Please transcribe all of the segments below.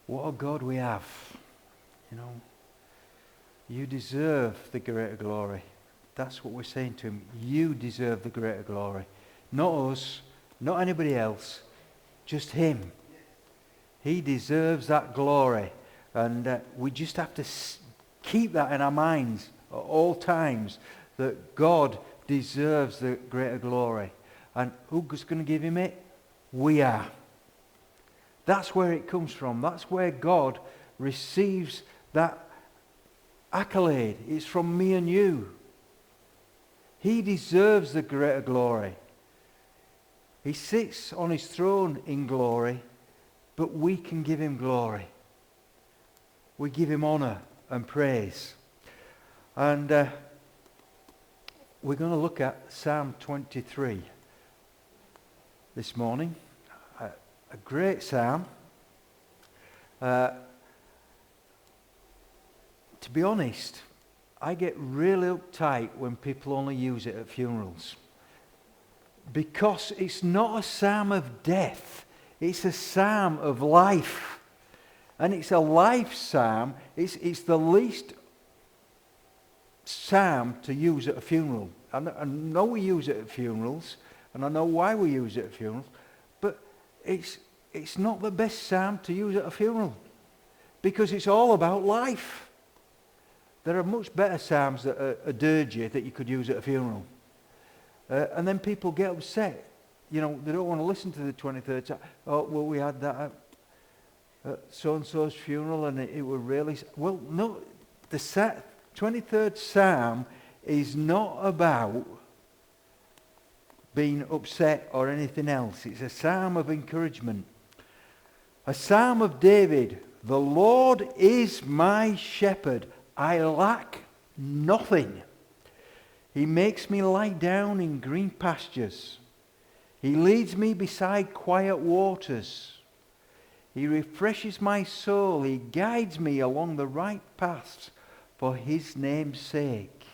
What a God we have. You know, you deserve the greater glory. That's what we're saying to him. You deserve the greater glory. Not us, not anybody else, just him. He deserves that glory. And we just have to keep that in our minds at all times, that God deserves the greater glory. And who's going to give him it? We are. That's where it comes from. That's where God receives that accolade. It's from me and you. He deserves the greater glory. He sits on his throne in glory, but we can give him glory. We give him honor and praise. And we're going to look at Psalm 23 this morning. A great psalm. To be honest, I get really uptight when people only use it at funerals. Because it's not a psalm of death. It's a psalm of life. And it's a life psalm. It's the least psalm to use at a funeral. I know we use it at funerals, and I know why we use it at funerals, but it's not the best psalm to use at a funeral, because it's all about life. There are much better psalms that are a dirge that you could use at a funeral. And then people get upset. You know, they don't want to listen to the 23rd psalm. Oh, well, we had that at so-and-so's funeral, and it was really... Well, no, the 23rd psalm is not about being upset or anything else. It's a psalm of encouragement. A psalm of David. The Lord is my shepherd. I lack nothing. He makes me lie down in green pastures. He leads me beside quiet waters. He refreshes my soul. He guides me along the right paths for his name's sake.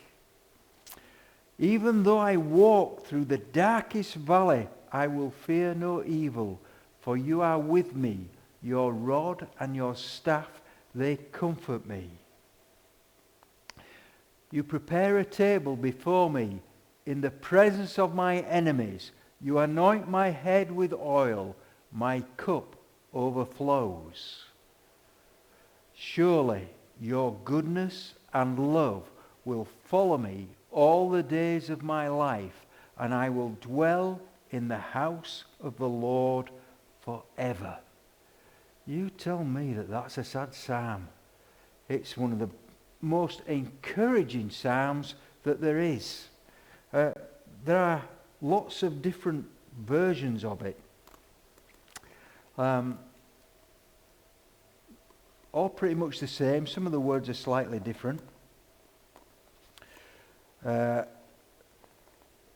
Even though I walk through the darkest valley, I will fear no evil, for you are with me. Your rod and your staff, they comfort me. You prepare a table before me in the presence of my enemies. You anoint my head with oil. My cup overflows. Surely your goodness and love will follow me all the days of my life, and I will dwell in the house of the Lord forever. You tell me that that's a sad psalm. It's one of the most encouraging psalms that there is. There are lots of different versions of it. All pretty much the same. Some of the words are slightly different.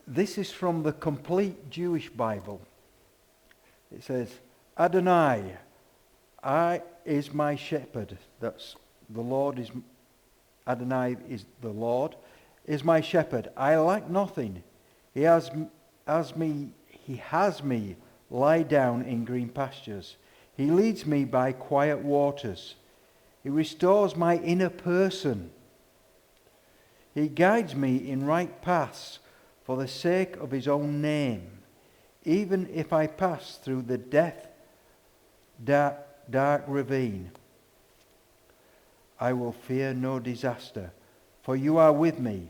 This is from the Complete Jewish Bible. It says, Adonai, I is my shepherd. That's the Lord is Adonai is the Lord, is my shepherd. I lack nothing. He has me lie down in green pastures. He leads me by quiet waters. He restores my inner person. He guides me in right paths for the sake of his own name. Even if I pass through the dark ravine, I will fear no disaster, for you are with me.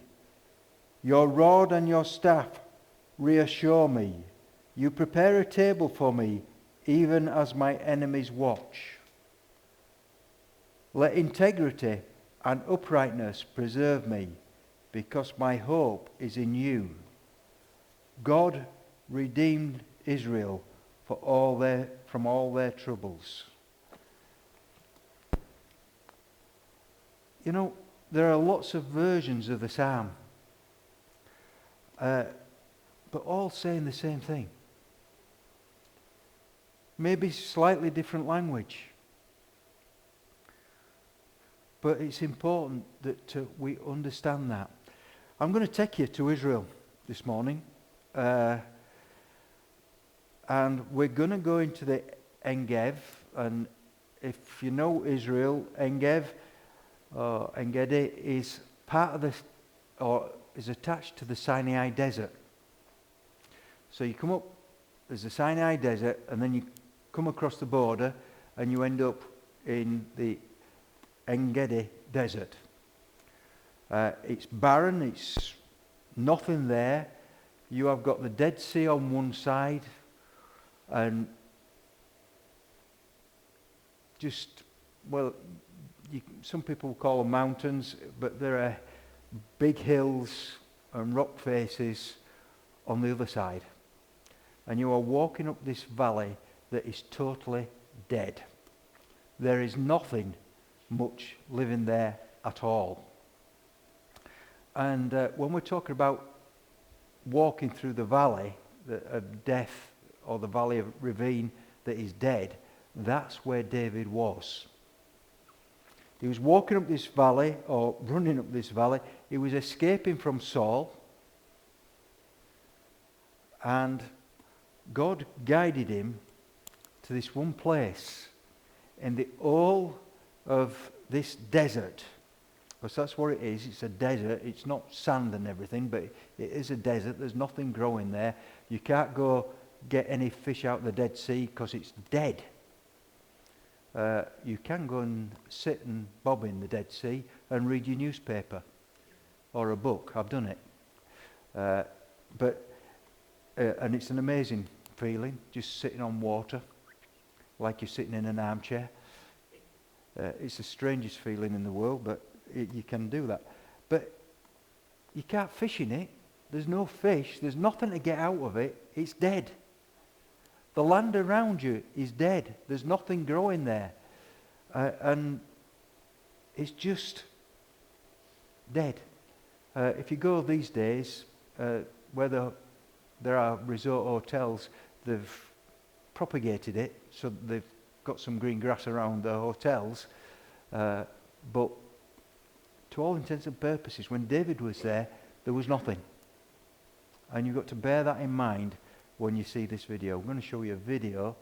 Your rod and your staff reassure me. You prepare a table for me, even as my enemies watch. Let integrity and uprightness preserve me, because my hope is in you. God redeemed Israel from all their troubles. You know, there are lots of versions of the psalm, but all saying the same thing. Maybe slightly different language, but it's important that we understand that. I'm going to take you to Israel this morning, and we're going to go into the Engev, and if you know Israel, Engev, or Engedi, is part of the, or is attached to the Sinai desert. So you come up, there's the Sinai desert, and then you come across the border, and you end up in the Engedi desert. It's barren, it's nothing there. You have got the Dead Sea on one side, and just, well, some people call them mountains, but there are big hills and rock faces on the other side. And you are walking up this valley that is totally dead. There is nothing much living there at all. And when we're talking about walking through the valley of death, or the valley of ravine that is dead, that's where David was. He was walking up this valley, or running up this valley. He was escaping from Saul. And God guided him to this one place in the all of this desert. Because that's what it is. It's a desert. It's not sand and everything, but it is a desert. There's nothing growing there. You can't go get any fish out of the Dead Sea because it's dead. You can go and sit and bob in the Dead Sea and read your newspaper or a book. I've done it. And it's an amazing feeling, just sitting on water like you're sitting in an armchair. It's the strangest feeling in the world, but you can do that. But you can't fish in it. There's no fish. There's nothing to get out of it. It's dead. The land around you is dead. There's nothing growing there. And it's just dead. If you go these days, where there are resort hotels, they've propagated it, so they've got some green grass around the hotels. But to all intents and purposes, when David was there was nothing. And you've got to bear that in mind when you see this video. I'm going to show you a video